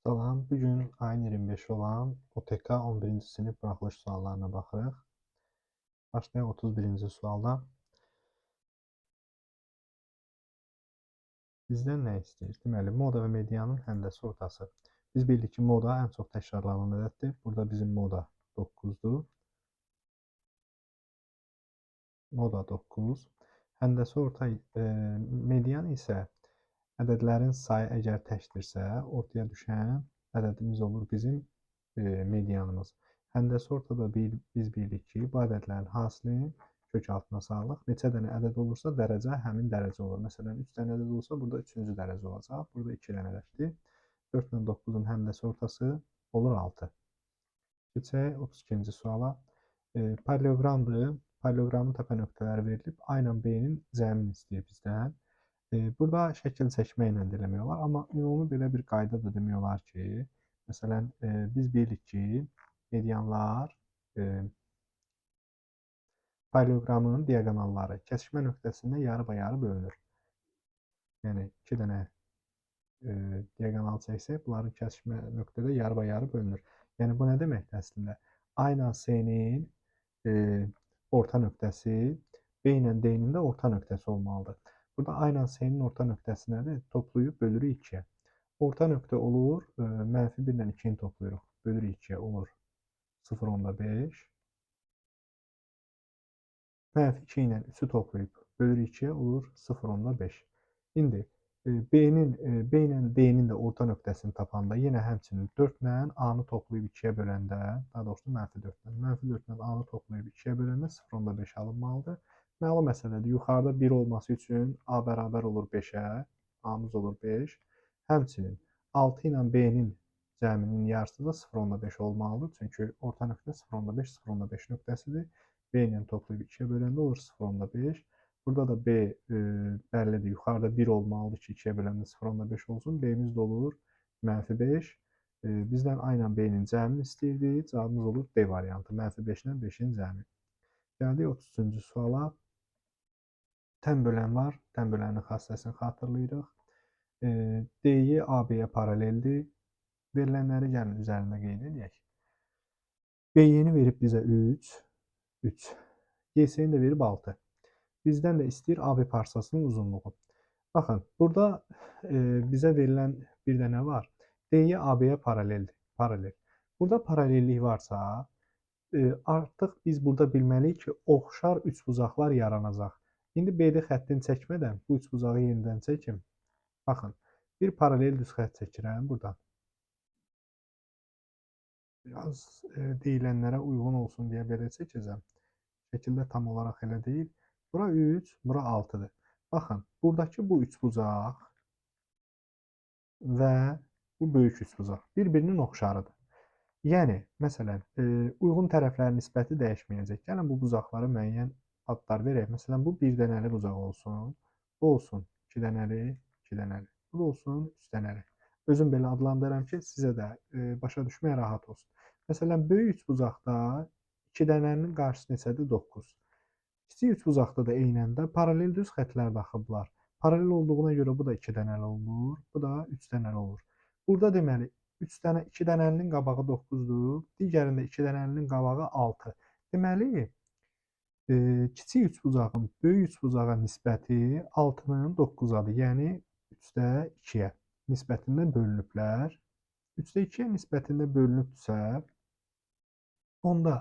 Salam, bugün ayın 25 olan OTK 11-ci sinif buraxılış suallarına baxırıq. Başlayaq 31-ci sualda. Bizdən nə istəyir? Deməli, moda və medianın həndəsi ortası. Biz bildik ki, moda ən çox təkrarlanan ədəddir. Burada bizim moda 9-dur. Moda 9. Həndəsi orta median isə ədədlərin sayı əgər təkdirsə, ortaya düşən ədədimiz olur bizim medianımız. Həndəsi ortada biz bildik ki, bu ədədlərin hasilini kök altına salırıq. Neçə dənə ədəd olursa dərəcə həmin dərəcə olur. Məsələn, 3 dənə ədəd olsa burada 3-cü dərəcə olacaq. Burada 2 dənə ədəddir. 4 ilə 9-un həndəsi ortası olur 6. Keçək 32-ci suala. Paralleloqramdır. Paralleloqramın təpə nöqtələri verilib. A ilə B-nin cəmini istəyir bizdən. Burada şəkil çəkməklə də eləmək olar, amma ümumi belə bir qayda da demək olar ki, məsələn, biz bilirik ki, medianlar paralleloqramın diaqonalları kəsişmə nöqtəsində yarı-bayarı bölünür. Yəni, 2 dənə diaqonal çəksək, bunların kəsişmə nöqtədə yarı-bayarı bölünür. Yəni, bu nə deməkdir əslində? A ilə C-nin orta nöqtəsi B ilə D-nin də orta nöqtəsi olmalıdır. Burada A ilə C-nin orta nöqtəsi nədir? Toplayıb bölürük 2-yə. Orta nöqtə olur, -1 ilə 2-ni toplayırıq. Bölürük 2-yə olur 0,5. -2 ilə 3-ü toplayıb bölürük 2-yə olur 0,5. İndi B ilə D-nin də orta nöqtəsini tapanda yenə həmçinin 4 ilə A-nı toplayıb 2-yə böləndə, daha doğrusu -4 ilə, -4 ilə A-nı toplayıb 2-yə böləndə 0,5 alınmalıdır. Məlum məsələdir. Yuxarıda 1 olması üçün A bərabər olur 5-ə, A-mız olur 5. Həmçinin 6 ilə B-nin cəminin yarısı da 0,5 olmalıdır. Çünki orta nöqtə 0,5, 0,5 nöqtəsidir. B ilə toplayıb 2-yə böləndə olur 0,5. Burada da B bəllidir. Yuxarıda 1 olmalıdır ki, 2-yə böləndə 0,5 olsun. B-miz də olur -5. Bizdən A ilə B-nin cəmini istəyirdi. Cavabımız olur D variantı. -5 ilə 5-in cəmi. Gəldik 33-cü suala. Tən bölən var. Tən bölənin xassəsini xatırlayırıq. D-yi AB-yə paraleldir. Verilənləri gəlin üzərində qeyd edək. B-yeni verib bizə 3. GS-ni də verib 6. Bizdən də istəyir AB parçasının uzunluğu. Baxın, burada bizə verilən bir dənə var. D-yə AB-yə paraleldir. Paralel. Burada paralellik varsa, artıq biz burada bilməliyik ki, oxşar üçbucaqlar yaranacaq. İndi BD xəttini çəkmədən bu üçbucağı yenidən çəkim. Baxın, bir paralel düz xətt çəkirəm buradan. Biraz deyilənlərə uyğun olsun deyə belə çəkəcəm. Şəkildə tam olaraq elə deyil. Bura 3, bura 6-dır. Baxın, buradakı bu üçbucaq və bu böyük üçbucaq bir-birinin oxşarıdır. Yəni, məsələn, uyğun tərəflərin nisbəti dəyişməyəcək. Gəlin bu bucaqlara müəyyən adlar verək. Məsələn, bu bir dənəli bucaq olsun. Bu olsun 2 dənəli, 2 dənəli. Bu da olsun 3 dənəli. Özüm belə adlandırıram ki, sizə də başa düşmək rahat olsun. Məsələn, böyük üçbucaqda 2 dənəlinin qarşısı neçədir? 9. Kiçik üçbucaqda da eynən də paralel düz xəttlər daxıblar. Paralel olduğuna görə bu da 2 dənəli olur, bu da 3 dənəli olur. Burada deməli 2 dənəlinin qabağı 9-dur, digərində 2 dənəlinin qabağı 6. Deməli, kiçik üçbucağın böyük üçbucağa nisbəti 6-nın 9-adır. Yəni 3-də 2-yə nisbətində bölünüblər. 3-də 2-yə nisbətində bölünübdürsə, onda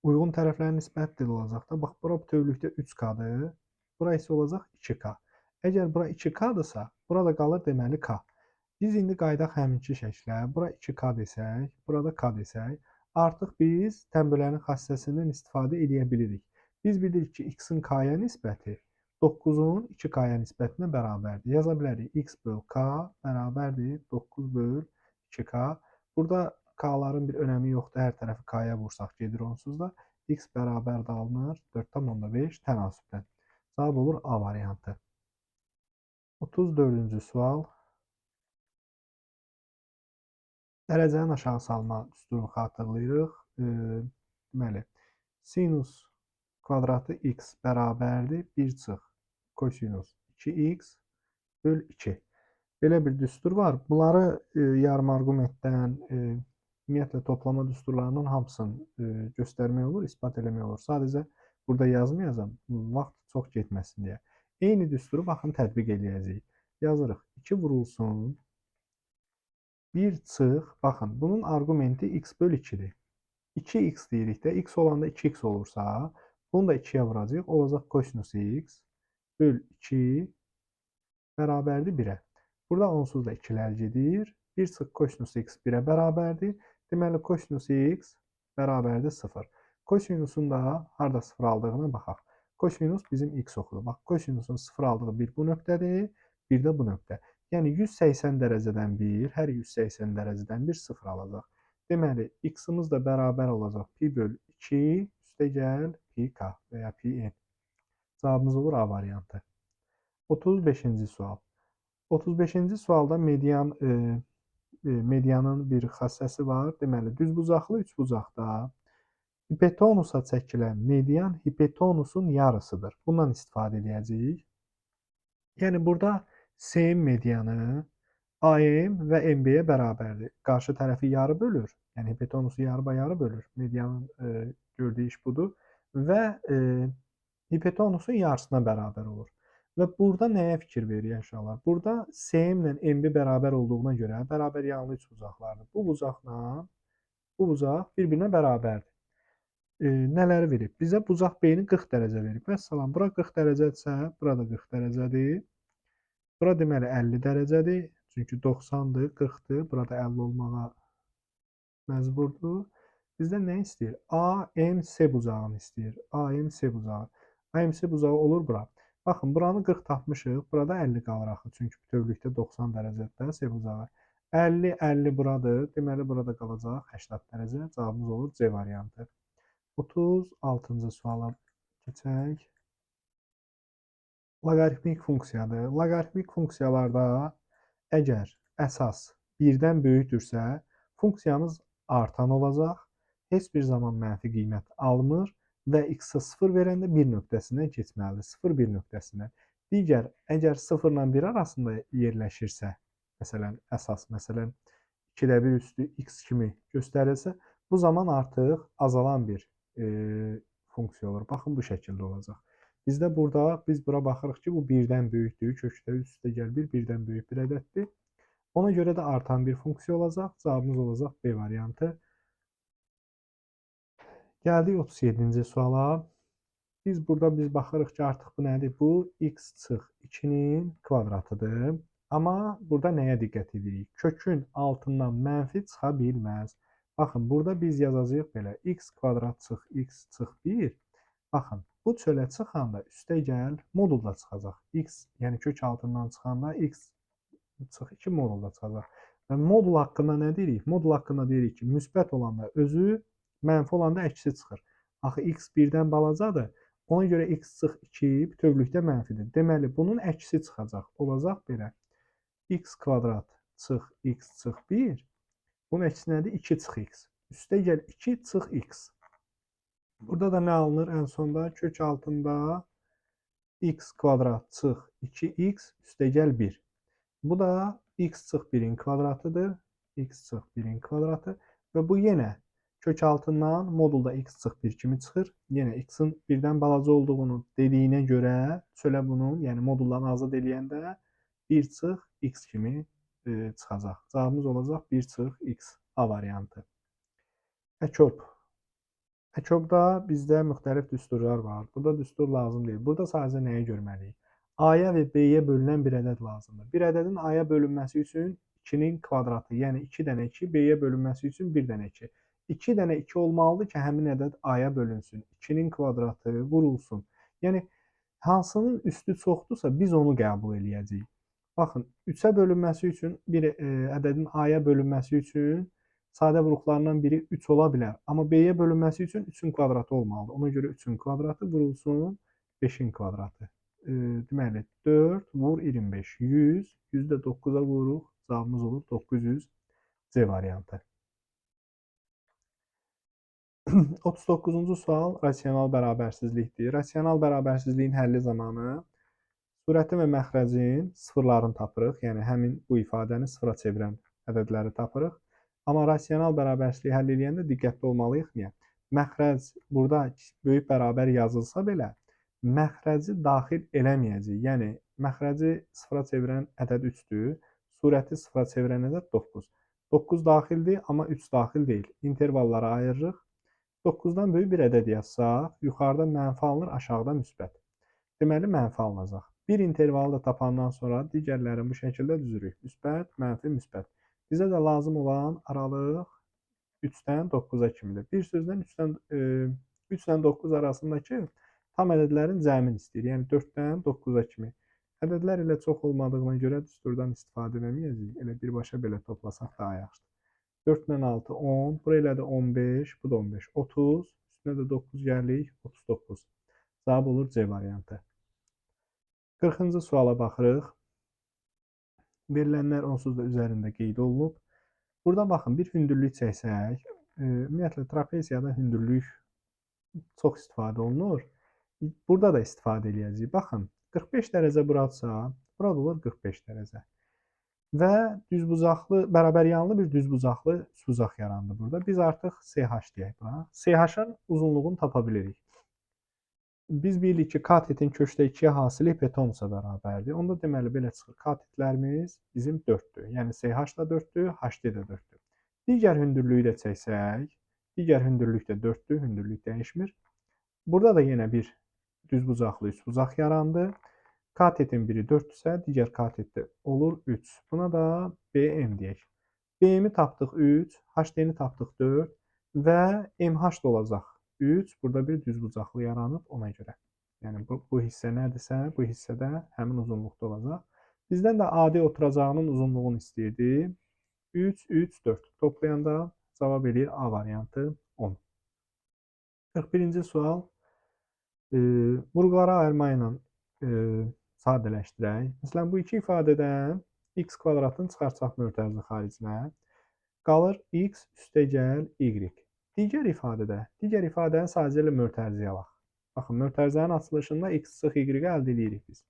uyğun tərəflərin nisbəti də olacaq da. Bax, bura bütövlükdə 3K-dır. Bura isə olacaq 2K. Əgər bura 2K-dırsa, burada qalır deməli K. Biz indi qaydaq həminki şəklə. Bura 2K desək, burada K desək, artıq biz tənbölənin xassəsindən istifadə edə bilirik. Biz bilirik ki, X-in K-ya nisbəti 9-un 2K-ya nisbətinə bərabərdir. Yaza bilərik. X böl K bərabərdir 9 böl 2K. Burada K-ların bir önəmi yoxdur. Hər tərəfi K-ya vursaq gedir onsuz da. X bərabər də alınır 4,5 tənasübdən. Cavab olur A variantı. 34-cü sual. Dərəcənin aşağı salma düsturunu xatırlayırıq. Deməli, sinus kvadratı x bərabərdir 1 çıx kosinus 2x böl 2. Belə bir düstur var. Bunları yarım arqumentdən, ümumiyyətlə toplama düsturlarının hamısını göstərmək olur, isbat eləmək olur. Sadəcə burada yazmayacağam, vaxt çox getməsin deyə. Eyni düsturu baxın tətbiq eləyəcəyik. Yazırıq 2 vurulsun 1 çıx. Baxın, bunun arqumenti x bölü 2-dir. 2x deyirik də, x olanda 2x olursa, bunu da 2-yə vuracağıq. Olacaq kosinus x böl 2 bərabərdir 1-ə. Burada onsuz da 2-lər gedir. 1 çıx kosinus x 1-ə bərabərdir. Deməli, kosinus x bərabərdir 0. Kosinusun da harada 0 aldığına baxaq. Kosinus bizim x oxudur. Bax, kosinusun 0 aldığı bir bu nöqtədir, bir də bu nöqtə. Yəni 180 dərəcədən 1, hər 180 dərəcədən 1 0 alacaq. Deməli, x-imiz də bərabər olacaq pi böl 2 üstə gəl pi k və ya pi n. Cavabımız olur A variantı. 35-ci sual. 35-ci sualda medianın bir xassəsi var. Deməli, düzbucaqlı üçbucaqda hipotenusa çəkilən median hipotenusun yarısıdır. Bundan istifadə edəcəyik. Yəni, burada SM medianı AM və MB-yə bərabərdir. Qarşı tərəfi yarı bölür. Yəni, hipotenusu yarı bölür. Medianın gördüyü iş budur. Və hipotenusun yarısına bərabər olur. Və burada nəyə fikir verir uşaqlar? Burada SM ilə MB bərabər olduğuna görə bərabər yanlı üçbucaqlardır. Bu bucaqla bu bucaq bir-birinə bərabərdir. Nələri verib? Bizə bucaq B-ni 40 dərəcə verib. Vəssalam, bura 40 dərəcədirsə, bura da 40 dərəcədir. Bura deməli 50 dərəcədir. Çünki 90-dır, 40-dır. Burada 50 olmağa məcburdur. Bizdən nə istəyir? AMC bucağını istəyir. AMC bucağı. AMC bucağı olur bura. Baxın, buranı 40 tapmışıq. Burada 50 qalır axı. Çünki bütövlükdə 90 dərəcədir C bucağı. 50, 50 buradır. Deməli, burada qalacaq 80 dərəcə. Cavabımız olur C variantı. 36-cı suala keçək. Loqaritmik funksiyadır. Loqaritmik funksiyalarda əgər əsas 1-dən böyükdürsə, funksiyamız artan olacaq. Heç bir zaman mənfi qiymət almır və x-a 0 verəndə 1 nöqtəsindən keçməlidir. 0-1 nöqtəsindən. Digər, əgər 0 ilə 1 arasında yerləşirsə, məsələn 2-də 1 üstü x kimi göstərilsə, bu zaman artıq azalan bir funksiya olur. Baxın, bu şəkildə olacaq. Bizdə burada, biz bura baxırıq ki, bu 1-dən böyükdür. Kökdə üstə gəl 1, 1-dən böyük bir ədəddir. Ona görə də artan bir funksiya olacaq. Cavabımız olacaq B variantı. Gəldik 37-ci suala. Biz baxırıq ki, artıq bu nədir? Bu x çıx 2-nin kvadratıdır. Amma burada nəyə diqqət edirik? Kökün altından mənfi çıxa bilməz. Baxın, burada biz yazacağıq belə. X kvadrat çıx x çıx 1. Baxın, bu çölə çıxanda üstə gəl modulda çıxacaq. X, yəni kök altından çıxanda x çıx 2 modulda çıxacaq. Və modul haqqında nə deyirik? Modul haqqında deyirik ki, müsbət olanda özü, mənfi olanda əksi çıxır. Axı x 1-dən balacadır. Ona görə x çıx 2 bütövlükdə mənfidir. Deməli, bunun əksi çıxacaq. Olacaq belə. X kvadrat çıx x çıx 1. Bunun əksi nədir? 2 çıx x. Üstə gəl 2 çıx x. Burada da nə alınır ən sonda? Kök altında x kvadrat çıx 2x üstə gəl 1. Bu da x çıx 1-in kvadratıdır. X çıx 1-in kvadratı. Və bu yenə kök altından modulda x çıx 1 kimi çıxır. Yenə x-in 1-dən balaca olduğunu dediyinə görə çölə bunun, yəni moduldan azad eləyəndə 1 çıx x kimi çıxacaq. Cavabımız olacaq 1 çıx x. A variantı. Əkop. Əkopda bizdə müxtəlif düsturlar var. Burada düstur lazım deyil. Burada sadəcə nəyi görməliyik? A-ya və B-yə bölünən bir ədəd lazımdır. Bir ədədin A-ya bölünməsi üçün 2-nin kvadratı, yəni 2 dənə 2, B-yə bölünməsi üçün 1 dənə 2. 2 dənə 2 olmalıdır ki, həmin ədəd A-ya bölünsün. 2-nin kvadratı vurulsun. Yəni, hansının üstü çoxdursa, biz onu qəbul eləyəcəyik. Baxın, 3-ə bölünməsi üçün, bir ədədin A-ya bölünməsi üçün sadə vuruqlarından biri 3 ola bilər. Amma B-yə bölünməsi üçün 3-ün kvadratı olmalıdır. Ona görə 3-ün kvadratı vurulsun 5-in kvadratı. Deməli, 4 vur 25, 100, 100-də 9-a vururuq. Cavabımız olur 900 C variantı. 39-cu sual rasional bərabərsizlikdir. Rasional bərabərsizliyin həlli zamanı Surətin və məxrəcin sıfırlarını tapırıq. Yəni həmin bu ifadəni sıfıra çevirən ədədləri tapırıq. Amma rasional bərabərsizliyi həll edəndə diqqətli olmalıyıq. Niyə? Məxrəc burada böyük bərabər yazılsa belə məxrəci daxil eləməyəcəyik. Yəni məxrəci sıfıra çevirən ədəd 3-dür. Surəti sıfıra çevirən ədəd 9. 9 daxildir, amma 3 daxil deyil. İntervallara ayırırıq. 9-dan böyük bir ədəd yazsaq, yuxarıda mənfi alınır, aşağıda müsbət. Deməli, mənfi alınacaq. Bir intervalı da tapandan sonra digərlərini bu şəkildə düzürük. Müsbət, mənfi, müsbət. Bizə də lazım olan aralıq 3-dən 9-a kimidir. Bir sözlə 3-dən 9 arasındakı tam ədədlərin cəmini istəyir. Yəni 4-dən 9-a kimi. Ədədlər ilə çox olmadığına görə düsturdan istifadə edəməyəcəyik. Elə birbaşa belə toplasaq daha yaxşıdır. 4 ilə 6, 10. Buraya da 15, bu da 15. 30. Üstünə də 9 gəlirik, 39. Cavab olur C variantı. 40-cı suala baxırıq. Verilənlər onsuz da üzərində qeyd olunub. Burada baxın, bir hündürlük çəksək, ümumiyyətlə trapeziyada hündürlük çox istifadə olunur. Burada da istifadə edəcəyik. Baxın, 45 dərəcə buradsa, burada olur 45 dərəcə. Və düzbucaqlı, bərabər yanlı bir düzbucaqlı üçbucaq yarandı burada. Biz artıq CH deyək buna. CH-ın uzunluğunu tapa bilirik. Biz bilirik ki, katetin köşdə 2-yə hasili hipotenusa bərabərdir. Onda deməli belə çıxır. Katetlərimiz bizim 4-dür. Yəni CH da 4-dür, HD də 4-dür. Digər hündürlüyü də çəksək, digər hündürlük də 4-dür, hündürlük dəyişmir. Burada da yenə bir düzbucaqlı üçbucaq yarandı. Katetin biri 4-dürsə, digər katetdə olur 3. Buna da BM deyək. BM-i tapdıq 3, HD-ni tapdıq 4 və MH da olacaq 3. Burada bir düzbucaqlı yaranıb ona görə. Yəni bu hissə nədirsə, bu hissədə həmin uzunluqda olacaq. Bizdən də AD oturacağının uzunluğunu istəyirdi. 3, 3, 4. Toplayanda cavab eləyir A variantı 10. 41-ci sual. Vurğulara ayırma ilə sadələşdirək. Məsələn, bu iki ifadədən x kvadratın çıxartsaq mötərizə xaricinə, qalır x üstəgəl y. Digər ifadəni sadəcə ilə mötərizəyə alaq. Baxın, mötərizənin açılışında x sıx y-i əldə edirik biz.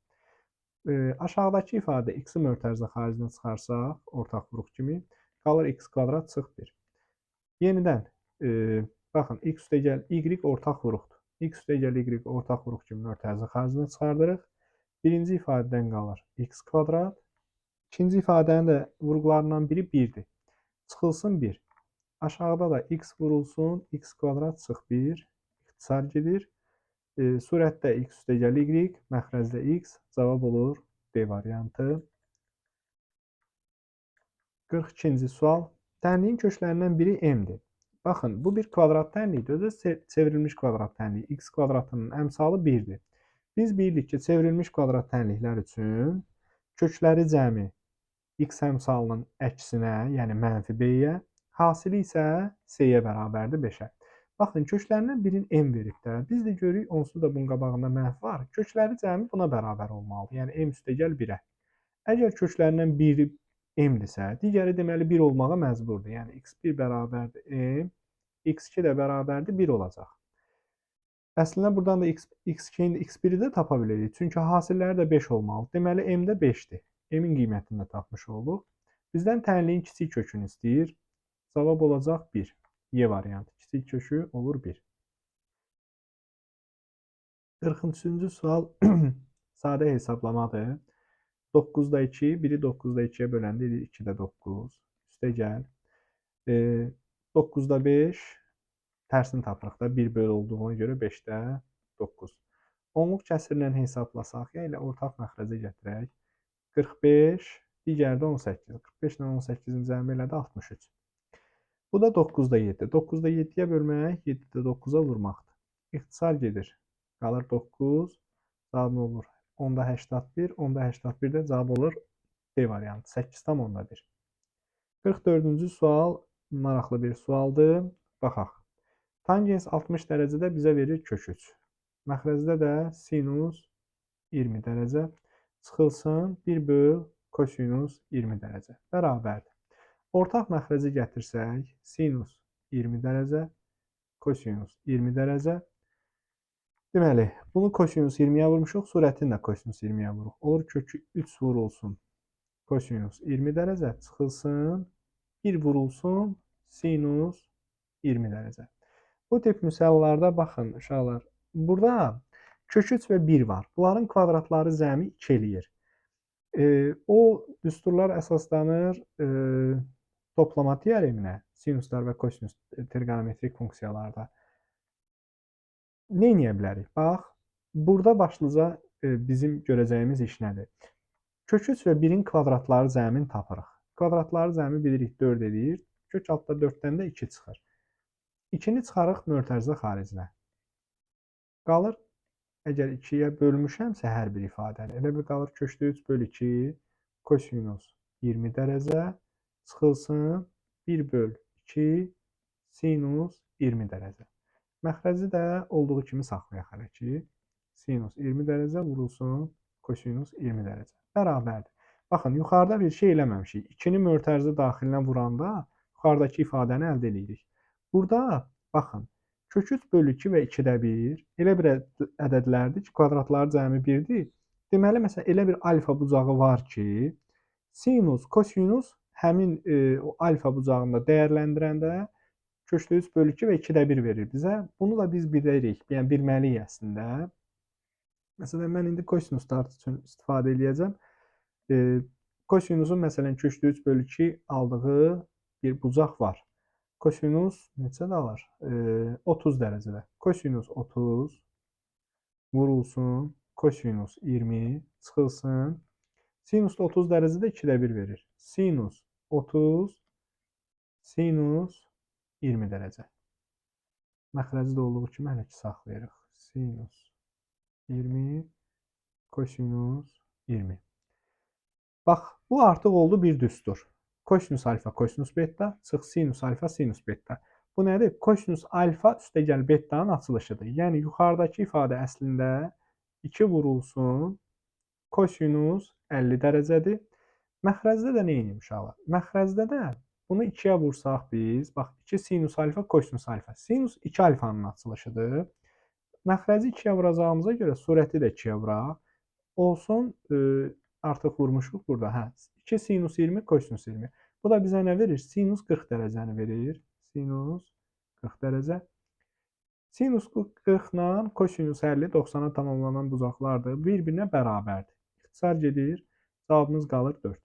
Aşağıdakı ifadə x-i mötərizə xaricinə çıxarsaq, ortaq vuruq kimi, qalır x kvadrat sıx 1. Yenidən, baxın, x üstəgəl y ortaq vuruqdur. X üstəgəl y ortaq vuruq kimi mötərizə xaricinə çıxardırıq. Birinci ifadədən qalır x kvadrat. İkinci ifadənin də vurğularından biri 1-dir. Çıxılsın 1. Aşağıda da x vurulsun, x kvadrat sıx 1. İxtisar gedir. Surətdə x üstəgəl y, məxrəcdə x. Cavab olur D variantı. 42-ci sual. Tənliyin köklərindən biri m-dir. Baxın, bu bir kvadrat tənlikdir. Özü çevrilmiş kvadrat tənliyi. X kvadratının əmsalı 1-dir. Biz bilirik ki, çevrilmiş kvadrat tənliklər üçün kökləri cəmi x əmsalının əksinə, yəni mənfi b-yə, hasili isə c-yə bərabərdir 5-ə. Baxın, köklərindən birini m verib də. Biz də görürük, onsuz da bunun qabağında mənfi var. Kökləri cəmi buna bərabər olmalıdır. Yəni m üstəgəl 1-ə. Əgər köklərindən biri m-dirsə, digəri deməli 1 olmağa məcburdur. Yəni x1 bərabərdir m, x2 də bərabərdir 1 olacaq. Əslində buradan da x2-ni də x1-i də tapa bilərik. Çünki hasilləri də 5 olmalı. Deməli m də 5-dir. M-in qiymətini də tapmış olduq. Bizdən tənliyin kiçik kökünü istəyir. Cavab olacaq 1. Y variantı. Kiçik kökü olur 1. 43-cü sual sadə hesablamadır. 9-da 2, biri 9-da 2-yə böləndə 2-də 9. Üstəgəl. 9-da 5, tərsini tapırıq da 1 böl olduğuna görə 5-də 9. Onluq kəsirlə hesablasaq, ya ilə ortaq məxrəcə gətirək. 45, digərdə 18. 45 ilə 18-in cəmi elədi 63. Bu da 9-da 7. 9-da 7-yə bölmək, 7-də 9-a vurmaqdır. İxtisar gedir. Qalır 9, cavab olur 10-da 81, 10-da 81-də cavab olur D variantı, 8,1. 44-cü sual maraqlı bir sualdır. Baxaq. Tangens 60 dərəcədə bizə verir kök 3. Məxrəcdə də sinus 20 dərəcə. Çıxılsın 1 böl kosinus 20 dərəcə. Bərabərdir. Ortaq məxrəci gətirsək, sinus 20 dərəcə, kosinus 20 dərəcə. Deməli, bunu kosinus 20-yə vurmuşuq, surətini də kosinus 20-yə vuruq. Olur kökü 3 vurulsun kosinus 20 dərəcə çıxılsın, 1 vurulsun sinus 20 dərəcə. Bu tip müsəllarda baxın uşaqlar, burada kök 3 və 1 var. Bunların kvadratları cəmi 2 eləyir. O düsturlar əsaslanır toplama teoreminə, sinuslar və kosinus trigonometrik funksiyalarda. Nə edə bilərik? Bax, burada başlıca bizim görəcəyimiz iş nədir? Kök 3 və 1-in kvadratları cəmini tapırıq. Kvadratları cəmi bilirik 4 edir. Kök altda 4-dən də 2 çıxır. 2-ni çıxarıq mötərizə xaricinə. Qalır, əgər 2-yə bölmüşəmsə hər bir ifadəni, elə bir qalır kökdə 3 bölü 2 kosinus 20 dərəcə çıxılsın 1 böl 2 sinus 20 dərəcə. Məxrəci də olduğu kimi saxlayaq hələ ki. Sinus 20 dərəcə vurulsun kosinus 20 dərəcə. Bərabərdir. Baxın, yuxarıda bir şey eləməmişik. 2-ni mötərizə daxilinə vuranda yuxarıdakı ifadəni əldə edirik. Burada, baxın, kök 3 bölü 2 və 2-də 1 elə bir ədədlərdir ki, kvadratları cəmi 1-dir. Deməli, məsələn, elə bir alfa bucağı var ki, sinus, kosinus həmin o alfa bucağında dəyərləndirəndə kökdə 3 bölü 2 və 2-də 1 verir bizə. Bunu da biz bilirik, yəni bilməliyik əslində. Məsələn, mən indi kosinuslar üçün istifadə edəcəm. Kosinusun, məsələn, kökdə 3 bölü 2 aldığı bir bucaq var. Kosinus neçə alır? 30 dərəcədə. Kosinus 30 vurulsun kosinus 20 çıxılsın. Sinus 30 dərəcədə 2-də 1 verir. Sinus 30 sinus 20 dərəcə. Məxrəci də olduğu kimi hələ ki saxlayırıq. Sinus 20 kosinus 20. Bax, bu artıq oldu bir düstur. Kosinus alfa, kosinus beta, çıx sinus alfa, sinus beta. Bu nədir? Kosinus alfa üstəgəl betanın açılışıdır. Yəni, yuxarıdakı ifadə əslində 2 vurulsun kosinus 50 dərəcədir. Məxrəcdə də nə edeyim uşaqlar? Məxrəcdə də bunu 2-yə vursaq biz, bax, 2 sinus alfa, kosinus alfa. Sinus 2 alfanın açılışıdır. Məxrəci 2-yə vuracağımıza görə surəti də 2-yə vuraq. Olsun, artıq vurmuşuq burada. Hə, 2 sinus 20, kosinus 20. Bu da bizə nə verir? Sinus 40 dərəcəni verir. Sinus 40 dərəcə. Sinus 40 ilə kosinus 50 90-a tamamlanan bucaqlardır. Bir-birinə bərabərdir. İxtisar gedir. Cavabımız qalır 4.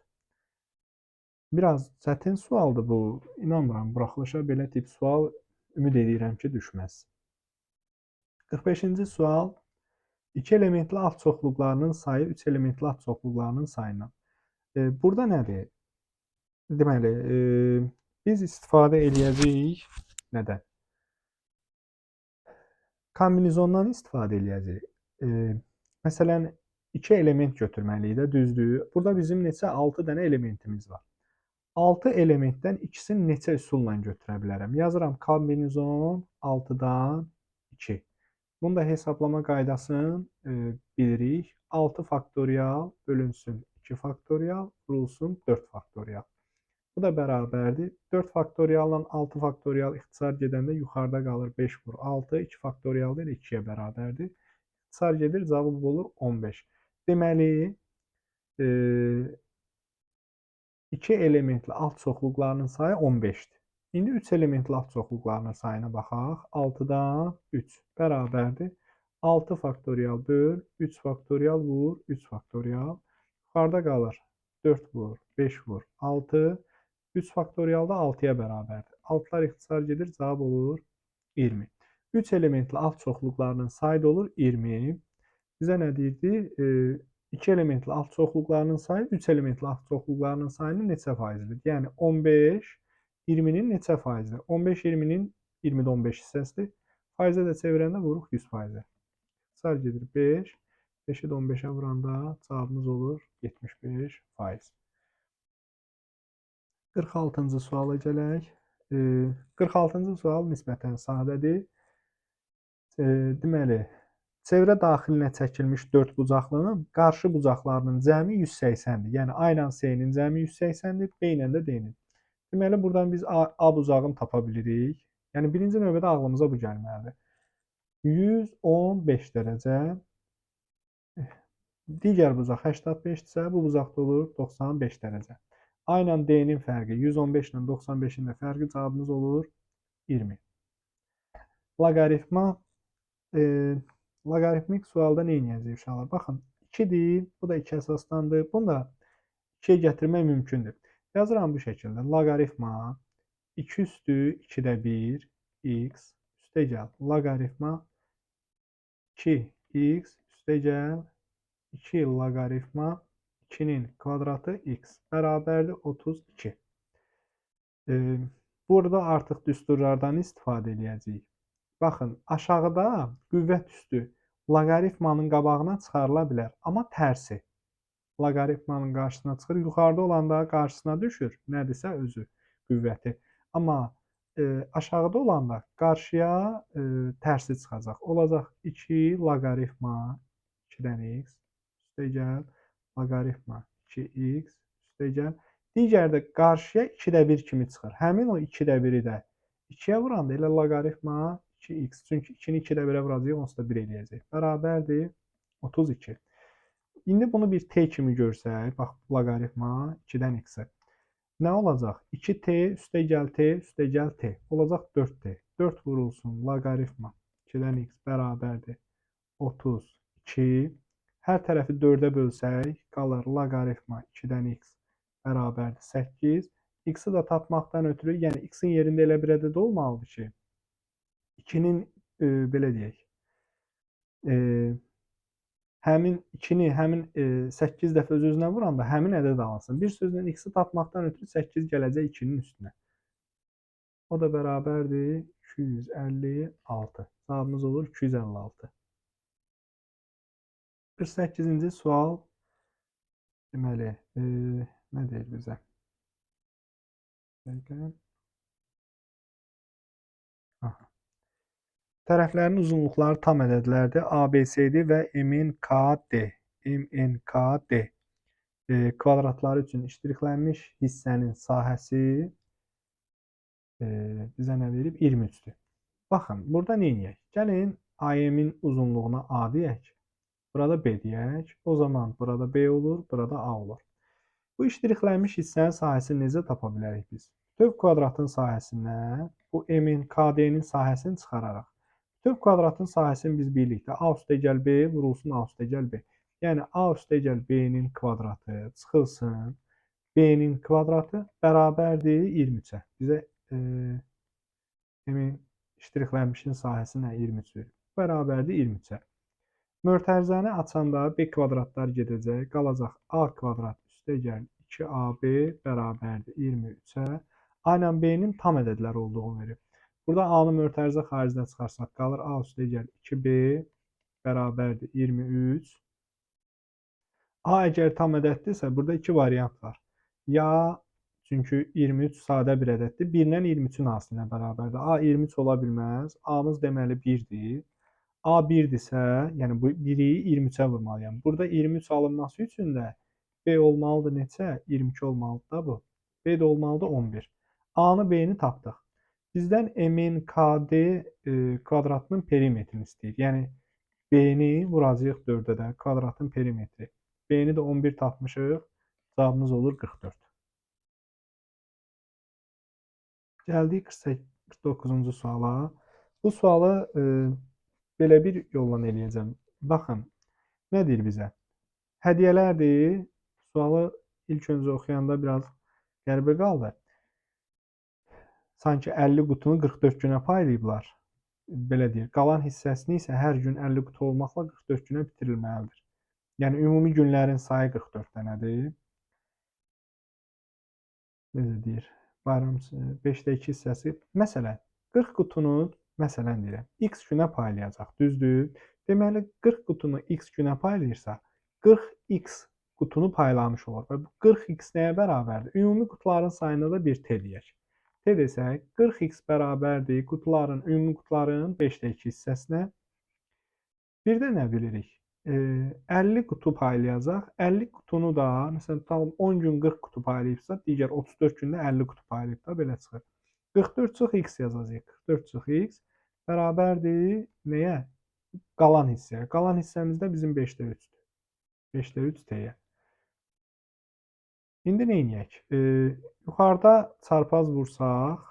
Biraz çətin sualdır bu. İnanmıram, buraxılışa belə tip sual ümid edirəm ki, düşməz. 45-ci sual. 2 elementli alt çoxluqlarının sayı 3 elementli alt çoxluqlarının sayından. Burada nədir? Deməli, biz istifadə edəcəyik nədən? Kombinizondan istifadə edəcəyik. Məsələn, 2 element götürməliyik də, düzdür. Burada bizim neçə 6 dənə elementimiz var. 6 elementdən ikisini neçə üsulla götürə bilərəm? Yazıram kombinizon 6-dan 2. Bunu da hesablama qaydasını bilirik. 6 faktorial bölünsün 2 faktorial vurulsun 4 faktorial. Bu da bərabərdir. 4 faktorialla 6 faktorial ixtisar gedəndə yuxarıda qalır 5 vur 6. 2 faktorial da 2-yə bərabərdir. İxtisar gedir, cavab olur 15. Deməli, 2 elementli alt çoxluqlarının sayı 15-dir. İndi 3 elementli alt çoxluqlarının sayına baxaq. 6-dan 3 bərabərdir. 6 faktorial böl, 3 faktorial vur, 3 faktorial. Yuxarıda qalır 4 vur, 5 vur, 6. 3 faktorial da 6-ya bərabərdir. Altlar ixtisar gedir, cavab olur 20. 3 elementli alt çoxluqlarının sayı da olur 20. Bizə nə deyirdi? 2 elementli alt çoxluqlarının sayı 3 elementli alt çoxluqlarının sayının neçə faizidir? Yəni 15 20-nin neçə faizidir? 15 20-nin 20-də 15 hissəsidir. Faizə də çevirəndə vuruq 100%. İxtisar gedir 5. 5-i də 15-ə vuranda cavabımız olur 75%. 46-cı suala gələk. 46-cı sual nisbətən sadədir. Deməli, çevrə daxilinə çəkilmiş 4 bucaqlının qarşı bucaqlarının cəmi 180-dir. Yəni, A ilə C-nin cəmi 180-dir, B ilə də D-nin. Deməli, buradan biz A bucağını tapa bilirik. Yəni, birinci növbədə ağlımıza bu gəlməlidir. 115 dərəcə. Digər buzaq 85-dirsə, bu buzaqda olur 95 dərəcə. A ilə D-nin fərqi 115 ilə 95-in də fərqi cavabımız olur 20. Loqaritma loqaritmik sualda nə edəcəyik uşaqlar? Baxın, 2-dir, bu da 2 əsasdandır. Bunu da 2-yə gətirmək mümkündür. Yazıram bu şəkildə. Loqaritma 2 üstü 2-də 1 x üstə gəl. Loqaritma 2x üstə gəl 2 loqaritma 2'nin kvadratı x bərabərdir 32. Burada artıq düsturlardan istifadə edəcəyik. Baxın, aşağıda qüvvət üstü loqaritmanın qabağına çıxarıla bilər, amma tərsi. Loqaritmanın qarşısına çıxır, yuxarıda olanda qarşısına düşür, nədirsə özü qüvvəti. Amma aşağıda olanda qarşıya tərsi çıxacaq. Olacaq 2 loqaritma 2-dən x üstə gəl, loqaritma 2x üstə gəl. Digər də qarşıya 2-də 1 kimi çıxır. Həmin o 2-də 1-i də 2-yə vuranda elə loqaritma 2x. Çünki 2-ni 2-də 1-ə vuracaq, onsuz da 1 eləyəcək. Bərabərdir 32. İndi bunu bir t kimi görsək, bax, loqaritma 2-dən x-i. Nə olacaq? 2t üstə gəl t üstə gəl t. Olacaq 4t. 4 vurulsun loqaritma 2-dən x bərabərdir 32. Hər tərəfi 4-ə bölsək, qalır loqaritma 2-dən x bərabərdir 8. X-i də tapmaqdan ötürü, yəni x-in yerində elə bir ədəd olmalıdır ki, 2-nin belə deyək, həmin 2-ni həmin 8 dəfə öz-özünə vuranda həmin ədəd alınsın. Bir sözlə x-i tapmaqdan ötürü 8 gələcək 2-nin üstünə. O da bərabərdir 256. Cavabımız olur 256. 48-ci sual deməli, nə deyir bizə? Tərəflərin uzunluqları tam ədədlərdir. ABCD və MNKD. MNKD kvadratları üçün iştirilmiş hissənin sahəsi bizə nə verib? 23-dür. Baxın, burada nə edək? Gəlin AM-in uzunluğuna A deyək. Burada B deyək. O zaman burada B olur, burada A olur. Bu iştirilmiş hissənin sahəsini necə tapa bilərik biz? Bütöv kvadratın sahəsindən bu M-in KD-nin sahəsini çıxararaq. Bütöv kvadratın sahəsini biz birlikdə A üstə gəl B vurulsun A üstə gəl B. Yəni A üstə gəl B-nin kvadratı çıxılsın. B-nin kvadratı bərabərdir 23-ə. Bizə M-in iştirilmişin sahəsi nə? 23-dür. Bərabərdir 23-ə. Mötərizəni açanda B kvadratlar gedəcək. Qalacaq A kvadrat üstə gəl 2AB bərabərdir 23-ə. A ilə B-nin tam ədədlər olduğunu verir. Burada A-nı mötərizə xaricdə çıxarsaq qalır A üstə gəl 2B bərabərdir 23. A əgər tam ədəddirsə, burada iki variant var. Ya, çünki 23 sadə bir ədəddir. 1 ilə 23-ün asilinə bərabərdir. A 23 ola bilməz. A-mız deməli 1-dir. A 1-dirsə, yəni bu 1-i 23-ə vurmalıyam. Burada 23 alınması üçün də B olmalıdır neçə? 22 olmalıdır da bu. B də olmalıdır 11. A-nı, B-ni tapdıq. Bizdən MNKD kvadratının perimetrini istəyir. Yəni B-ni vuracağıq 4-ə də kvadratın perimetri. B-ni də 11 tapmışıq. Cavabımız olur 44. Gəldik 49-cu suala. Bu sualı belə bir yolla eləyəcəm. Baxın, nə deyir bizə? Hədiyyələrdir. Sualı ilk öncə oxuyanda biraz qəribə qaldı. Sanki 50 qutunu 44 günə paylayıblar. Belə deyir. Qalan hissəsini isə hər gün 50 qutu olmaqla 44 günə bitirilməlidir. Yəni ümumi günlərin sayı 44 dənədir. Necə deyir? Bayram 5-də 2 hissəsi. Məsələn, 40 qutunu məsələn deyirəm, x günə paylayacaq, düzdür? Deməli, 40 qutunu x günə paylayırsa, 40x qutunu paylamış olur. Və bu 40x nəyə bərabərdir? Ümumi qutuların sayına da bir t deyək. T desək, 40x bərabərdir qutuların, ümumi qutuların 5-də 2 hissəsinə. Bir də nə bilirik? 50 qutu paylayacaq. 50 qutunu da, məsələn, tam 10 gün 40 qutu paylayıbsa, digər 34 gündə 50 qutu paylayıb da belə çıxır. 44 çox x yazacaq. 44 çox x bərabərdir nəyə? Qalan hissəyə. Qalan hissəmizdə bizim 5-də 3-dür. 5-də 3 t'yə. İndi neyniyək? Yuxarıda çarpaz vursaq,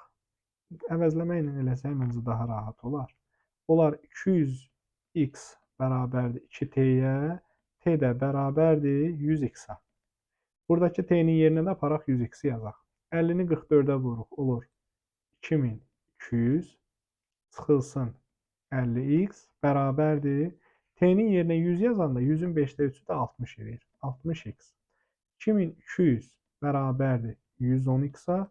əvəzləmə ilə eləsək məncə daha rahat olar. Olar 200x bərabərdir 2t'yə, t də bərabərdir 100x-a. Buradakı t'nin yerinə də aparaq 100x-i yazaq. 50-ni 44-ə vururuq, olur 2200 çıxılsın 50x bərabərdir. T'nin yerinə 100 yazanda 100-ün 5-də 3-ü də 60 edir. 60x. 2200 bərabərdir 110x-a.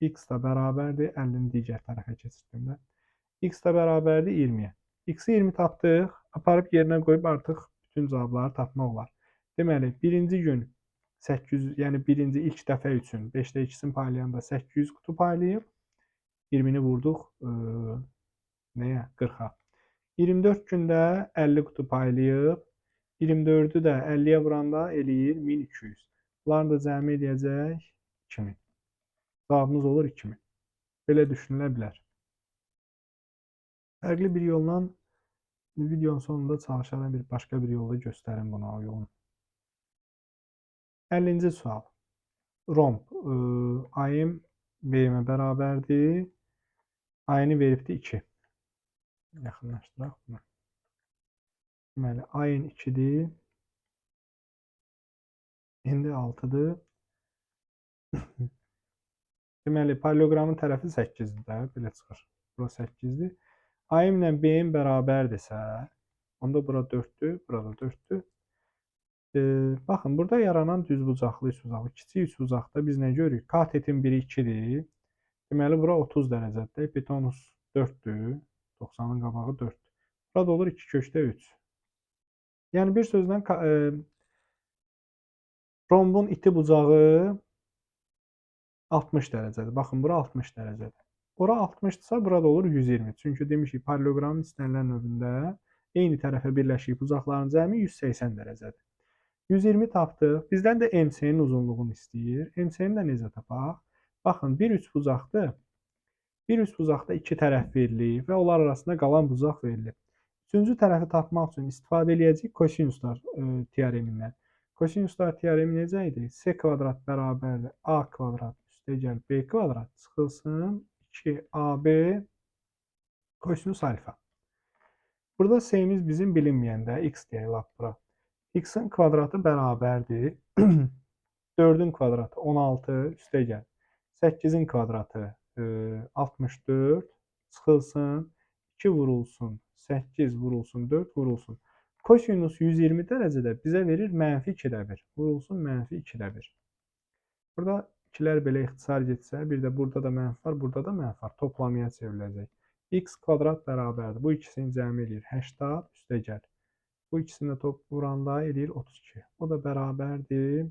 X da bərabərdir 50-ni digər tərəfə keçirdiyimdə. X da bərabərdir 20-yə. X-i 20 tapdıq. Aparıb yerinə qoyub artıq bütün cavabları tapmaq olar. Deməli, birinci gün 800, yəni birinci ilk dəfə üçün 5-də 2-sini paylayanda 800 qutu paylayıb 20-ni vurduq nəyə? 40-a. 24 gündə 50 qutu paylayıb 24-ü də 50-yə vuranda eləyir 1200. Bunları da cəmi eləyəcək 2000. Cavabımız olur 2000. Belə düşünülə bilər. Fərqli bir yolla videonun sonunda çalışaram başqa bir yolda göstərim buna o yolun. 50-ci sual. Romb A-im B-imə bərabərdir. A-ni veribdir 2. Yaxınlaşdıraq bunu. Deməli, A-in 2-dir. İndi 6-dır. Deməli, paralelogramın tərəfi 8-dir də, belə çıxır. Bura 8-dir. A-im ilə B-im bərabərdirsə, onda bura 4-dür, burada 4-dür. Baxın, burada yaranan düzbucaqlı üçbucaqlı. Kiçik üçbucaqda biz nə görürük? Katetin biri 2-dir. Deməli, bura 30 dərəcədir. Betonus 4-dür. 90-ın qabağı 4-dür. Burada olur 2 kökdə 3. Yəni, bir sözlə rombun iti bucağı 60 dərəcədir. Baxın, bura 60 dərəcədir. Bura 60-dırsa, burada olur 120. Çünki demişik, paralelogramın istənilən növündə eyni tərəfə birləşik bucaqların cəmi 180 dərəcədir. 120 tapdıq. Bizdən də MC-nin uzunluğunu istəyir. MC-ni də necə tapaq? Baxın, bir üçbucaqdır. Bir üçbucaqda iki tərəf verilib və onlar arasında qalan bucaq verilib. Üçüncü tərəfi tapmaq üçün istifadə edəcəyik kosinuslar teoremindən. Kosinuslar teoremi necə idi? S kvadrat bərabərdir A kvadrat üstəgəl B kvadrat çıxılsın 2AB kosinus alfa. Burada S-imiz bizim bilinməyəndə x deyək lap bura. X-in kvadratı bərabərdir 4-ün kvadratı 16 üstəgəl 8-in kvadratı 64 çıxılsın 2 vurulsun 8 vurulsun 4 vurulsun. Kosinus 120 dərəcədə bizə verir mənfi 2-də 1. Vurulsun mənfi 2-də 1. Burada ikilər belə ixtisar getsə, bir də burada da mənfi var, burada da mənfi var. Toplamaya çevriləcək. X kvadrat bərabərdir. Bu ikisini cəmi eləyir 80 üstəgəl. Bu ikisini top vuranda eləyir 32. O da bərabərdir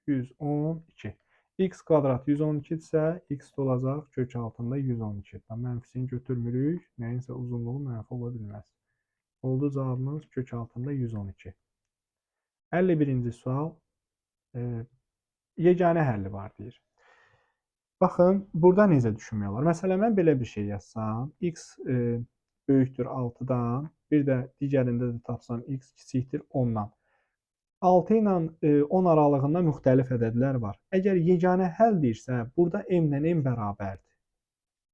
112. X kvadrat 112 isə x olacaq kök altında 112. Mənfisini götürmürük. Nəyinsə uzunluğu mənfi ola bilməz. Oldu cavabımız kök altında 112. 51-ci sual. Yeganə həlli var deyir. Baxın, burada necə düşünmək olar? Məsələn, mən belə bir şey yazsam, x böyükdür 6-dan, bir də digərində də tapsam x kiçikdir 10-dan. 6 ilə 10 aralığında müxtəlif ədədlər var. Əgər yeganə həll deyirsə, burada m ilə m bərabərdir.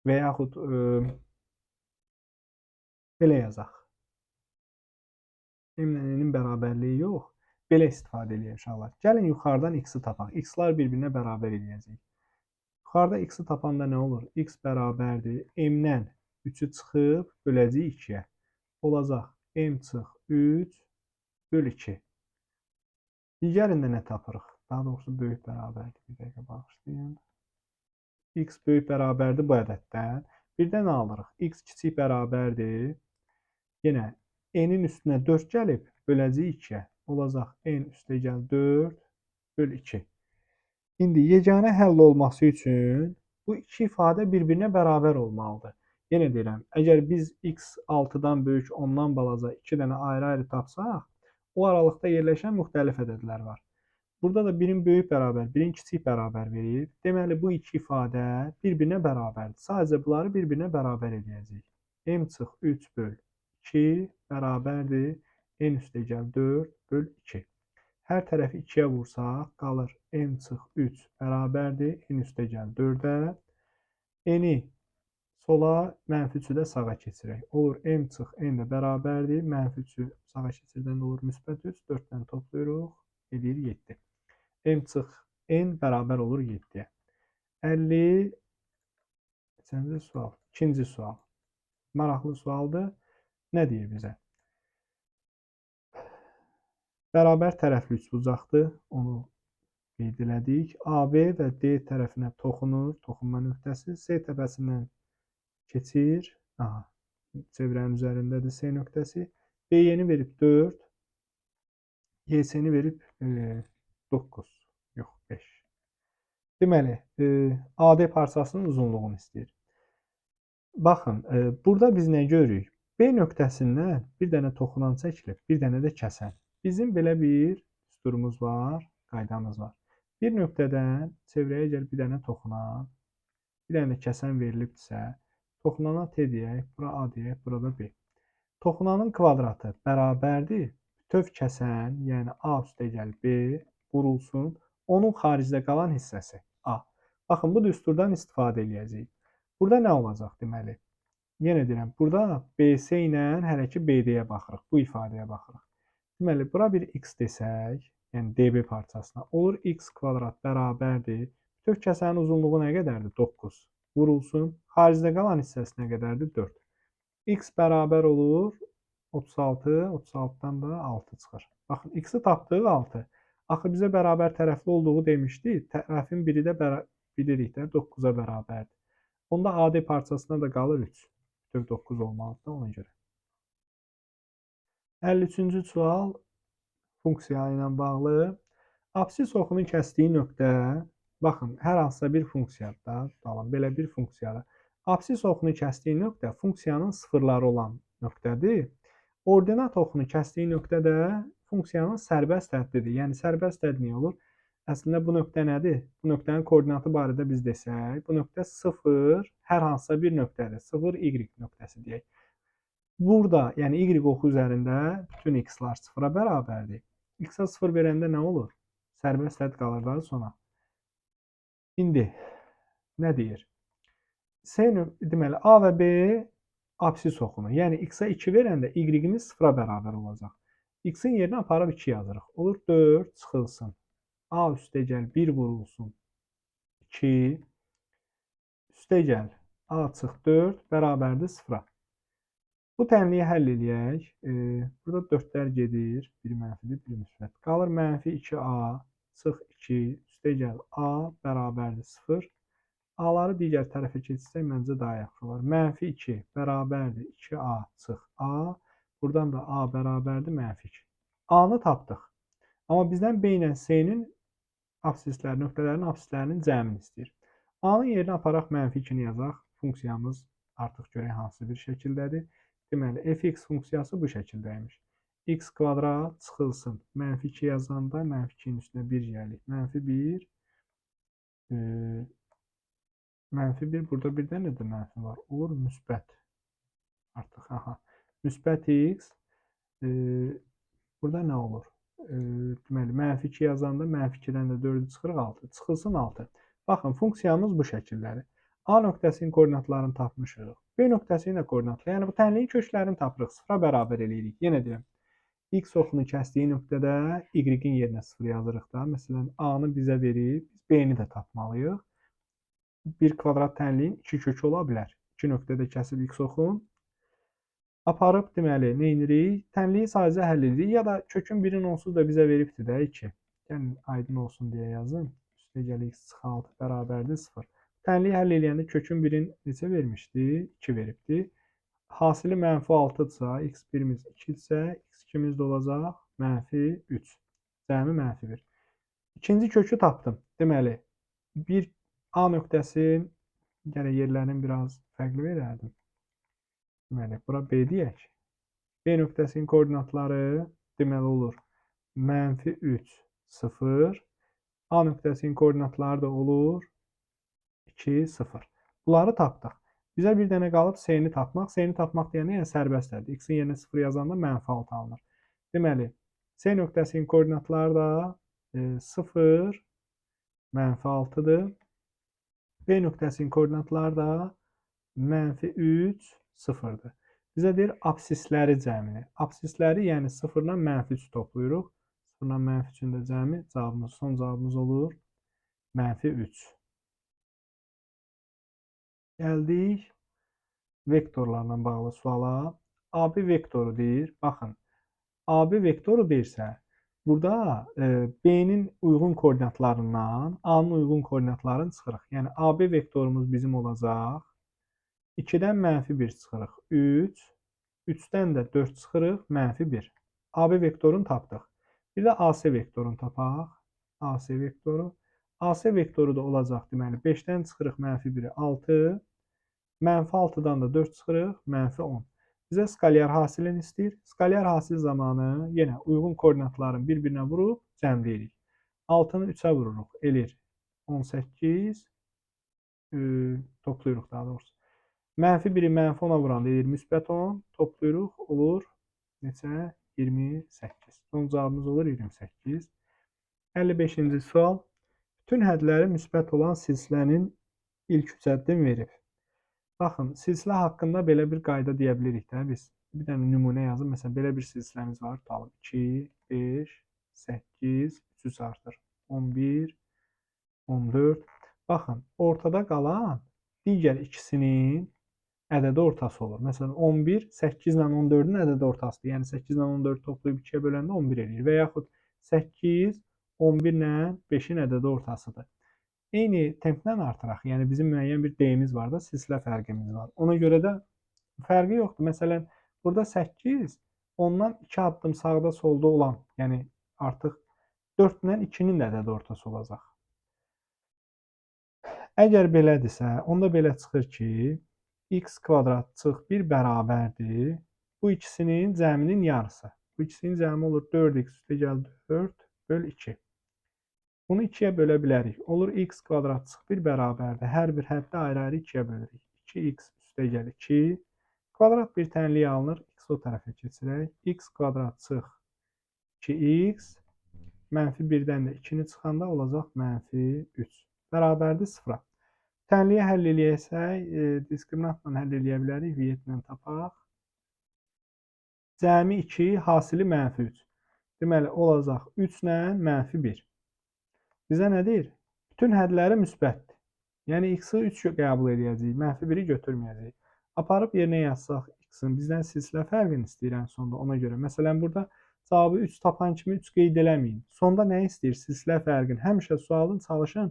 Və yaxud belə yazaq. M ilə n-in bərabərliyi yox. Belə istifadə edək uşaqlar. Gəlin yuxarıdan x-i tapaq. X-lar bir-birinə bərabər eləyəcək. Yuxarıda x-i tapanda nə olur? X bərabərdir. M-dən 3-ü çıxıb böləcəyik 2-yə. Olacaq m çıx 3 böl 2. Digərində nə tapırıq? Daha doğrusu böyük bərabərdir. Bir dəqiqə bağışlayın. X böyük bərabərdir bu ədəddən. Birdən nə alırıq? X kiçik bərabərdir. Yenə n-in üstünə 4 gəlib böləcəyik 2-yə. Olacaq n üstəgəl 4 böl 2. İndi yeganə həll olması üçün bu iki ifadə bir-birinə bərabər olmalıdır. Yenə deyirəm, əgər biz x 6-dan böyük 10-dan balaca 2 dənə ayrı-ayrı tapsaq, o aralıqda yerləşən müxtəlif ədədlər var. Burada da birin böyük bərabər, birin kiçik bərabər verir. Deməli, bu iki ifadə bir-birinə bərabərdir. Sadəcə bunları bir-birinə bərabər edəcəyik. m çıx 3 böl 2 bərabərdir n üstəgəl 4 böl 2. Hər tərəfi 2-yə vursaq, qalır m çıx 3 bərabərdir n üstəgəl 4-ə. N-i sola, mənfi 3-ü də sağa keçirək. Olur m çıx n də bərabərdir. Mənfi 3-ü sağa keçirdən olur müsbət 3. 4-dən toplayırıq. Edir 7. M çıx n bərabər olur 7-yə. 50. Neçənci sual? İkinci sual. Maraqlı sualdır. Nə deyir bizə? Bərabər tərəfli üçbucaqdır. Onu qeyd elədik. AB və D tərəfinə toxunur. Toxunma nöqtəsi C təpəsindən keçir. Aha, çevrənin üzərindədir C nöqtəsi. BY-ni verib 4. YC-ni verib 9. Yox, 5. Deməli, AD parçasının uzunluğunu istəyir. Baxın, burada biz nə görürük? B nöqtəsindən bir dənə toxunan çəkilib, bir dənə də kəsən. Bizim belə bir düsturumuz var, qaydamız var. Bir nöqtədən çevrəyə gəl bir dənə toxunan, bir dənə də kəsən verilibdirsə, toxunana T deyək, bura A deyək, burada B. Toxunanın kvadratı bərabərdir. Bütöv kəsən, yəni A üstəgəl B vurulsun. Onun xaricdə qalan hissəsi A. Baxın, bu düsturdan istifadə edəcəyik. Burada nə olacaq deməli? Yenə deyirəm, burada BC ilə hələ ki BD-yə baxırıq, bu ifadəyə baxırıq. Deməli, bura bir x desək, yəni DB parçasına, olur x kvadrat bərabərdir. Bütöv kəsənin uzunluğu nə qədərdir? 9. Vurulsun. Xaricdə qalan hissəsi nə qədərdir? 4. X bərabər olur 36, 36-dan da 6 çıxır. Baxın, x-i tapdıq 6. Axı bizə bərabər tərəfli olduğu demişdi. Tərəfin biri də bilirik də 9-a bərabərdir. Onda AD parçasına da qalır 3. Bütöv 9 olmalıdır ona görə. 53-cü sual funksiya ilə bağlı. Absis oxunun kəsdiyi nöqtə, baxın, hər hansısa bir funksiyada, belə bir funksiyada absis oxunu kəsdiyi nöqtə funksiyanın sıfırları olan nöqtədir. Ordinat oxunu kəsdiyi nöqtə də funksiyanın sərbəst həddidir. Yəni, sərbəst hədd nə olur? Əslində, bu nöqtə nədir? Bu nöqtənin koordinatı barədə biz desək, bu nöqtə 0, hər hansısa bir nöqtədir. 0, y nöqtəsi deyək. Burada, yəni y oxu üzərində bütün x-lar 0-a bərabərdir. X-a 0 verəndə nə olur? Sərbəst hədd qalır daha sonra. İndi, nə deyir? Deməli, A və B absis oxunu. Yəni, x-a 2 verəndə y-imiz 0-a bərabər olacaq. X-in yerinə aparıb 2 yazırıq. Olur 4 çıxılsın. A üstəgəl 1 vurulsun 2 üstəgəl A çıx 4 bərabərdir 0-a. Bu tənliyi həll edək. Burada 4-lər gedir. 1 mənfidir, 1 müsbət. Qalır mənfi 2A çıx 2 üstəgəl A bərabərdir 0. A-ları digər tərəfə keçsək məncə daha yaxşı olar. Mənfi 2 bərabərdir 2A çıx A. Buradan da A bərabərdir mənfi 2. A-nı tapdıq. Amma bizdən B ilə C-nin nöqtələrin absislərinin cəmini istəyir. A-nın yerinə aparaq mənfi 2-ni yazaq. Funksiyamız artıq görək hansı bir şəkildədir. Deməli, fx funksiyası bu şəkildəymiş. X kvadrat çıxılsın. Mənfi 2 yazanda mənfi 2-nin üstünə 1 gəlir. Mənfi 1. Mənfi 1. Burada bir dənə də mənfi var. Olur müsbət. Artıq, aha. Müsbət x. Burada nə olur? Deməli, mənfi 2 yazanda mənfi 2-dən də 4-ü çıxırıq 6. Çıxılsın 6. Baxın, funksiyamız bu şəkildədir. A nöqtəsinin koordinatlarını tapmışıq. B nöqtəsinin də koordinatları. Yəni, bu tənliyin köklərini tapırıq. 0-a bərabər eləyirik. Yenə deyirəm. X oxunu kəsdiyi nöqtədə y-in yerinə 0 yazırıq da. Məsələn, A-nı bizə verib, biz B-ni də tapmalıyıq. Bir kvadrat tənliyin 2 kökü ola bilər. 2 nöqtədə kəsib X oxun. Aparıb, deməli, nə edirik? Tənliyi sadəcə həll edirik. Ya da kökün birin onsuz da bizə veribdir də 2. Yəni, aydın olsun deyə yazın. Üstəgəl x çıx 6 bərabərdir 0. Tənliyi həll edəndə kökün birin neçə vermişdi? 2 veribdi. Hasili mənfi 6-dırsa, x1-imiz 2-dirsə, x2-imiz də olacaq mənfi 3. Cəmi mənfi 1. İkinci kökü tapdım. Deməli, bir A nöqtəsi, gələk yerlərini biraz fərqli verərdim. Deməli, bura B deyək. B nöqtəsinin koordinatları deməli olur mənfi 3, 0. A nöqtəsinin koordinatları da olur 2, 0. Bunları tapdıq. Bizə bir dənə qalıb s-ni tapmaq. S-ni tapmaq deyəndə yəni sərbəstdir. X-in yerinə 0 yazanda -6 alınır. Deməli, S nöqtəsinin koordinatları da 0, -6-dır. B nöqtəsinin koordinatları da -3, 0-dır. Bizə deyir absisləri cəmini. Absisləri yəni 0-la -3 toplayırıq. 0-la -3-ün də cəmi son cavabımız olur -3. Gəldik vektorlarla bağlı suala. AB vektoru deyir. Baxın, AB vektoru deyirsə, burada B-nin uyğun koordinatlarından A-nın uyğun koordinatlarını çıxırıq. Yəni AB vektorumuz bizim olacaq 2-dən -1 çıxırıq 3, 3-dən də 4 çıxırıq -1. AB vektorunu tapdıq. Bir də AC vektorunu tapaq. AC vektoru. AC vektoru da olacaq deməli 5-dən çıxırıq -1-i 6, -6-dan da 4 çıxırıq -10. Bizə skalyar hasilini istəyir. Skalyar hasil zamanı yenə uyğun koordinatların bir-birinə vurub cəmləyirik. 6-nı 3-ə vururuq, eləyir 18, toplayırıq daha doğrusu. -1-i -10-a vuranda eləyir -10, toplayırıq, olur neçə? 28. Son cavabımız olur 28. 55-ci sual. Bütün hədləri müsbət olan silsilənin ilk üç həddini verib. Baxın, silsilə haqqında belə bir qayda deyə bilirik də biz. Bir dənə nümunə yazın. Məsələn, belə bir silsiləmiz var. Tutalım 2, 5, 8, 3 artır. 11, 14. Baxın, ortada qalan digər ikisinin ədədi ortası olur. Məsələn, 11 8 ilə 14-ün ədədi ortasıdır. Yəni 8 ilə 14-ü toplayıb 2-yə böləndə 11 eləyir. Və yaxud 8 11 ilə 5-in ədədi ortasıdır. Eyni templə artıraq. Yəni bizim müəyyən bir D-miz var da, silsilə fərqimiz var. Ona görə də fərqi yoxdur. Məsələn, burada 8 ondan 2 addım sağda solda olan, yəni artıq 4 ilə 2-nin də ədədi ortası olacaq. Əgər belədirsə, onda belə çıxır ki, x kvadrat çıx 1 bərabərdir. Bu ikisinin cəminin yarısı. Bu ikisinin cəmi olur 4x üstə gəl 4 böl 2. Bunu 2-yə bölə bilərik. Olur x kvadrat çıx 1 bərabərdir. Hər bir həddi ayrı-ayrı 2-yə bölürük. 2x üstə gəl 2. Kvadrat bir tənliyi alınır. X o tərəfə keçirək. X kvadrat çıx 2x. -1-dən də 2-ni çıxanda olacaq -3. Bərabərdir 0-a. Tənliyi həll eləyəsək, diskriminantla həll eləyə bilərik. Viyyətlə tapaq. Cəmi 2, hasili -3. Deməli, olacaq 3 ilə -1. Bizə nə deyir? Bütün hədləri müsbətdir. Yəni, x-i 3 qəbul edəcəyik, -1-i götürməyəcəyik. Aparıb yerinə yazsaq x-in bizdən silsilə fərqini istəyir ən sonda ona görə. Məsələn, burada cavabı 3 tapan kimi 3 qeyd eləməyin. Sonda nə istəyir? Silsilə fərqini. Həmişə sualın çalışın,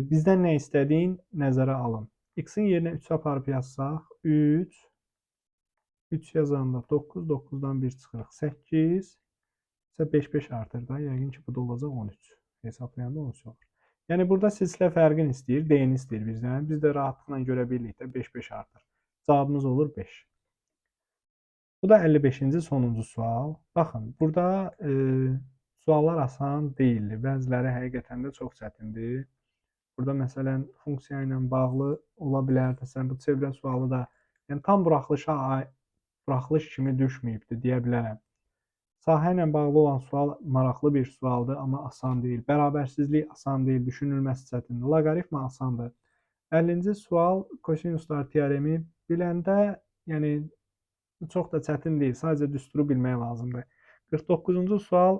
bizdən nə istədiyin nəzərə alın. X-in yerinə 3 aparıb yazsaq, 3 yazanda 9, 9-dan 1 çıxırıq, 8, 5 artır da, yəqin ki, bu da olacaq 13. Hesablayanda 13 olur. Yəni, burada silsilə fərqini istəyir, D-ni istəyir bizdən. Biz də rahatlıqla görə bilirik də 5 artır. Cavabımız olur 5. Bu da 55-ci sonuncu sual. Baxın, burada suallar asan deyildi. Bəziləri həqiqətən də çox çətindir. Burada məsələn, funksiya ilə bağlı ola bilər. Məsələn, bu çevrə sualı da yəni, tam buraxılış kimi düşməyibdir, deyə bilərəm. Sahə ilə bağlı olan sual maraqlı bir sualdır, amma asan deyil. Bərabərsizlik asan deyil, düşünülməsi çətindir. Loqaritma asandır. 50-ci sual kosinuslar teoremi biləndə, yəni çox da çətin deyil, sadəcə düsturu bilmək lazımdır. 49-cu sual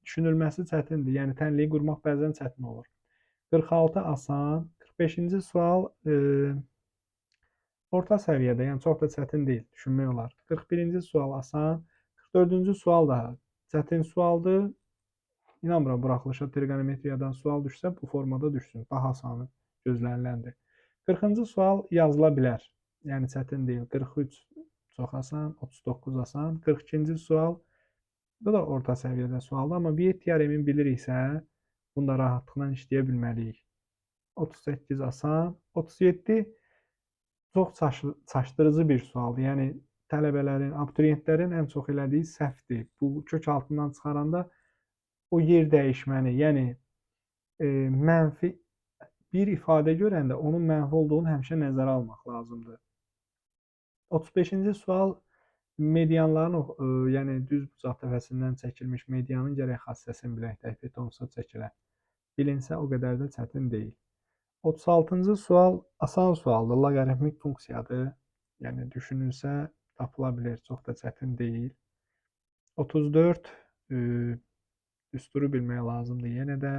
düşünülməsi çətindir, yəni tənliyi qurmaq bəzən çətin olur. 46 asan, 45-ci sual orta səviyyədə, yəni çox da çətin deyil, düşünmək olar. 41-ci sual asan, 44-cü sual da çətin sualdır. İnanmıram, buraxılışa trigonometriyadan sual düşsə, bu formada düşsün. Daha asanı gözləniləndir. 40-cı sual yazıla bilər. Yəni çətin deyil. 43 çox asan, 39 asan. 42-ci sual, bu da orta səviyyədə sualdır. Amma Viet teoremin biliriksə, bunu da rahatlıqla işləyə bilməliyik. 38 asan. 37 çox çaşdırıcı bir sualdır. Yəni, tələbələrin, abituriyentlərin ən çox elədiyi səhvdir. Bu kök altından çıxaranda o yer dəyişməni, yəni mənfi bir ifadə görəndə onun mənfi olduğunu həmişə nəzərə almaq lazımdır. 35-ci sual medianların, yəni düz bucaq təpəsindən çəkilmiş medianın gərək xassəsini bilək, Pythonsa çəkilə. Bilinsə o qədər də çətin deyil. 36-cı sual asan sualdır, loqaritmik funksiyadır. Yəni düşünülsə tapıla bilər, çox da çətin deyil. 34 düsturu bilmək lazımdır yenə də.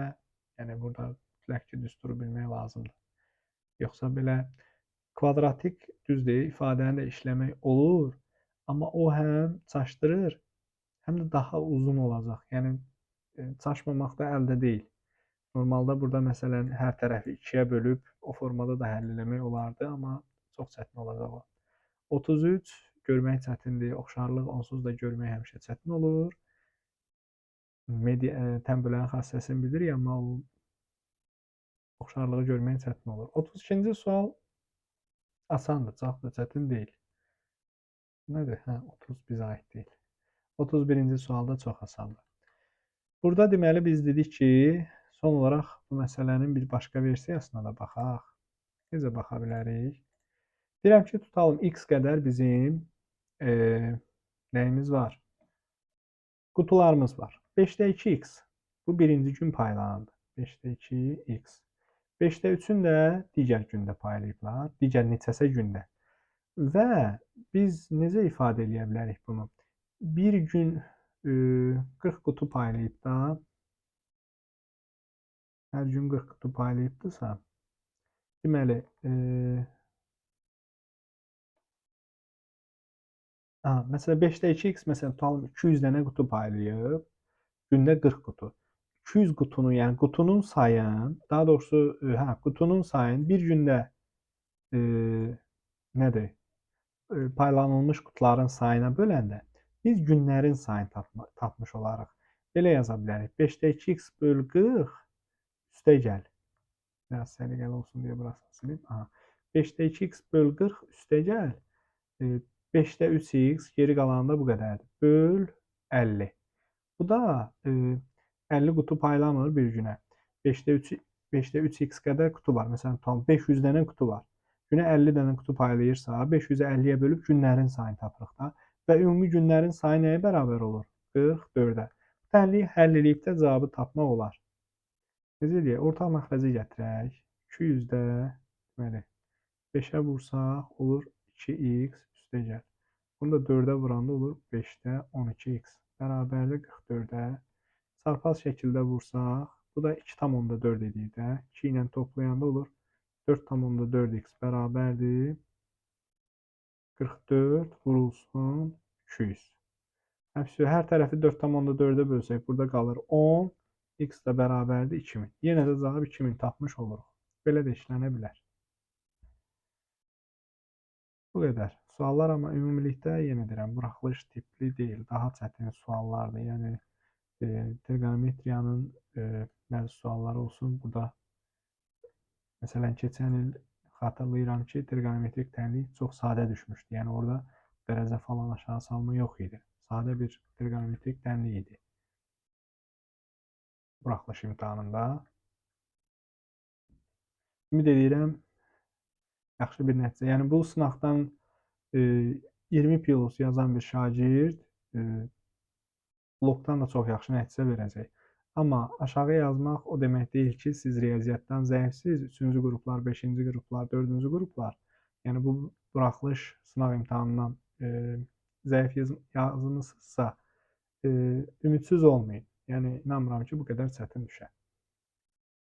Yəni burada mütləq ki, düsturu bilmək lazımdır. Yoxsa belə kvadratik düzdür, ifadəni də işləmək olur, amma o həm çaşdırır, həm də daha uzun olacaq. Yəni çaşmamaq da əldə deyil. Normalda burada məsələn hər tərəfi 2-yə bölüb o formada da həll eləmək olardı, amma çox çətin olacaq o. 33 görmək çətindir, oxşarlıq onsuz da görmək həmişə çətin olur. Tənbələrin xassəsini bilirik, amma o oxşarlığı görmək çətin olur. 32-ci sual asandır, çox da çətin deyil. Nədir? 30 bizə aid deyil. 31-ci sual da çox asandır. Burada deməli biz dedik ki, son olaraq bu məsələnin bir başqa versiyasına da baxaq. Necə baxa bilərik? Deyirəm ki, tutalım x qədər bizim nəyimiz var? Qutularımız var. 5-də 2x. Bu birinci gün paylanandır. 5-də 2x. 5-də 3-ün də digər gündə paylayıblar. Digər neçəsə gündə. Və biz necə ifadə edə bilərik bunu? Bir gün 40 qutu paylayıb da, hər gün 40 qutu paylayıbdırsa, deməli, məsələn 5-də 2x, məsələn tutalım 200 dənə qutu paylayıb, gündə 40 qutu. 200 qutunu, yəni qutunun sayın, daha doğrusu, qutunun sayın bir gündə nədir? Paylanılmış qutuların sayına böləndə biz günlərin sayını tapmış olarıq. Belə yaza bilərik. 5-də 2x böl 40 üstə gəl. Biraz səliqəli olsun deyə burasını silib. 5-də 2x böl 40 üstə gəl. 5-də 3x geri qalanında bu qədərdir. Böl 50. Bu da 50 qutu paylamır bir günə. 5-də 3x qədər qutu var. Məsələn, tam 500 dənə qutu var. Günə 50 dənə qutu paylayırsa, 500-ü 50-yə bölüb günlərin sayını tapırıq da. Və ümumi günlərin sayı nəyə bərabər olur? 44-ə. Bu tənliyi həll edib də cavabı tapmaq olar. Necə deyək? Ortaq məxrəci gətirək. 200-də deməli 5-ə vursaq olur 2x üstə gəl. Bunu da 4-ə vuranda olur 5-də 12x. Bərabərdir 44-ə. Çarpaz şəkildə vursaq, bu da 2,4 edir də. 2 ilə toplayanda olur 4,4x bərabərdir 44 vurulsun 200. Hər tərəfi 4,4-ə bölsək, burada qalır 10, x də bərabərdir 2000. Yenə də cavab 2000 tapmış oluruq. Belə də işlənə bilər. Bu qədər. Suallar amma ümumilikdə, yenə deyirəm, buraxılış tipli deyil, daha çətin suallardır. Yəni, trigonometriyanın bəzi sualları olsun, burada məsələn, keçən il xatırlayıram ki, trigonometrik tənlik çox sadə düşmüşdü. Yəni, orada dərəcə falan aşağı salma yox idi. Sadə bir trigonometrik tənlik idi. Buraxılış imtahanında. Ümid edirəm, yaxşı bir nəticə. Yəni, bu sınaqdan 20 plus yazan bir şagird blokdan da çox yaxşı nəticə verəcək. Amma aşağı yazmaq o demək deyil ki, siz riyaziyyatdan zəifsiz, 3-cü qruplar, 5-ci qruplar, 4-cü qruplar, yəni bu buraxılış sınaq imtahanından zəif yazmısınızsa, ümidsiz olmayın. Yəni, inanmıram ki, bu qədər çətin düşər.